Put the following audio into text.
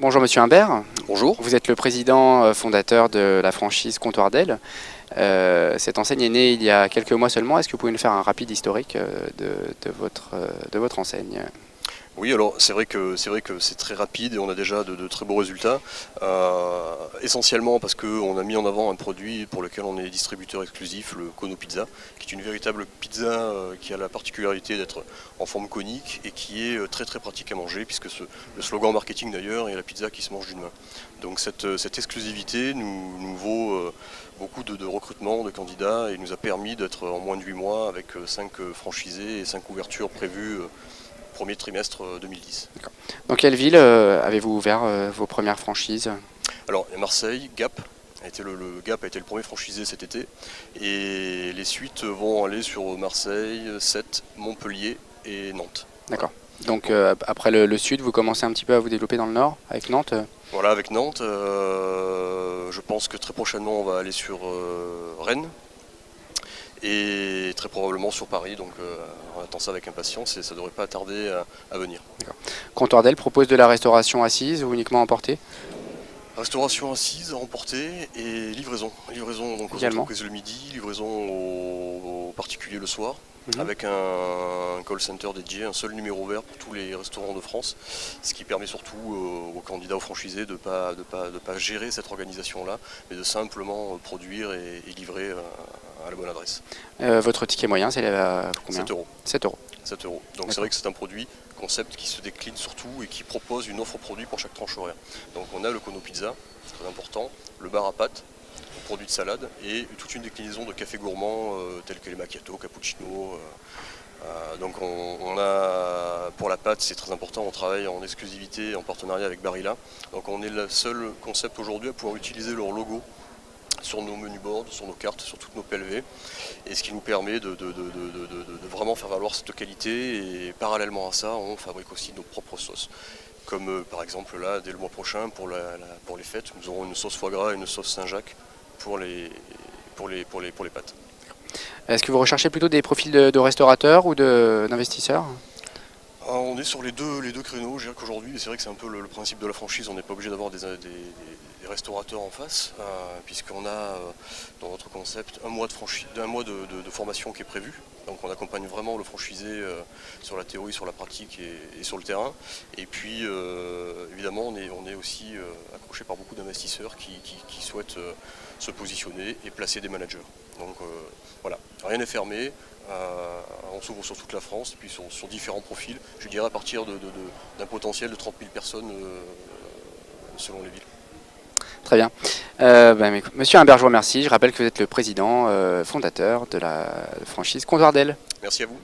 Bonjour Monsieur Humbert. Bonjour. Vous êtes le président fondateur de la franchise Comptoir d'Elle. Cette enseigne est née il y a quelques mois seulement. Est-ce que vous pouvez nous faire un rapide historique de votre enseigne? Oui, alors c'est vrai que c'est très rapide et on a déjà de très beaux résultats. Essentiellement parce qu'on a mis en avant un produit pour lequel on est distributeur exclusif, le Cono Pizza, qui est une véritable pizza qui a la particularité d'être en forme conique et qui est très très pratique à manger, puisque le slogan marketing d'ailleurs est la pizza qui se mange d'une main. Donc cette exclusivité nous vaut beaucoup de recrutement de candidats et nous a permis d'être en moins de 8 mois avec 5 franchisés et 5 ouvertures prévues premier trimestre 2010. Dans quelle ville avez-vous ouvert vos premières franchises? Alors, Marseille, Gap. Le Gap a été le premier franchisé cet été et les suites vont aller sur Marseille, Sète, Montpellier et Nantes. D'accord. Donc après le sud, vous commencez un petit peu à vous développer dans le nord avec Nantes? Voilà, avec Nantes, je pense que très prochainement on va aller sur Rennes et très probablement sur Paris, donc on attend ça avec impatience et ça ne devrait pas tarder à venir. Comptoir d'Elle propose de la restauration assise ou uniquement emportée? Restauration assise, emportée et livraison. Livraison donc aux entreprises le midi, livraison aux particuliers le soir, avec un call center dédié, un seul numéro vert pour tous les restaurants de France, ce qui permet surtout aux candidats, aux franchisés de ne pas gérer cette organisation-là, mais de simplement produire et livrer à la bonne adresse. Votre ticket moyen, c'est combien? 7 euros. 7 euros. 7 euros. Donc c'est vrai que c'est un produit concept qui se décline surtout et qui propose une offre produit pour chaque tranche horaire. Donc on a le Cono Pizza, c'est très important, le bar à pâtes, le produit de salade et toute une déclinaison de cafés gourmands tels que les macchiato, cappuccino. Donc on a, pour la pâte c'est très important, on travaille en exclusivité en partenariat avec Barilla. Donc on est le seul concept aujourd'hui à pouvoir utiliser leur logo sur nos menus boards, sur nos cartes, sur toutes nos PLV, et ce qui nous permet de vraiment faire valoir cette qualité. Et parallèlement à ça, on fabrique aussi nos propres sauces. Comme par exemple là, dès le mois prochain, pour les fêtes, nous aurons une sauce foie gras et une sauce Saint-Jacques pour les pâtes. Est-ce que vous recherchez plutôt des profils de restaurateurs ou d'investisseurs? On est sur les deux créneaux. Je dirais qu'aujourd'hui, c'est vrai que c'est un peu le principe de la franchise, on n'est pas obligé d'avoir des restaurateurs en face, puisqu'on a dans notre concept un mois de formation qui est prévu. Donc on accompagne vraiment le franchisé sur la théorie, sur la pratique et sur le terrain. Et puis évidemment on est aussi accroché par beaucoup d'investisseurs qui souhaitent se positionner et placer des managers. Donc voilà, rien n'est fermé. On s'ouvre sur toute la France, puis sur différents profils, je dirais à partir d'un potentiel de 30 000 personnes selon les villes. Très bien. Monsieur Humbert, je vous remercie. Je rappelle que vous êtes le président fondateur de la franchise Comptoir d'Elle. Merci à vous.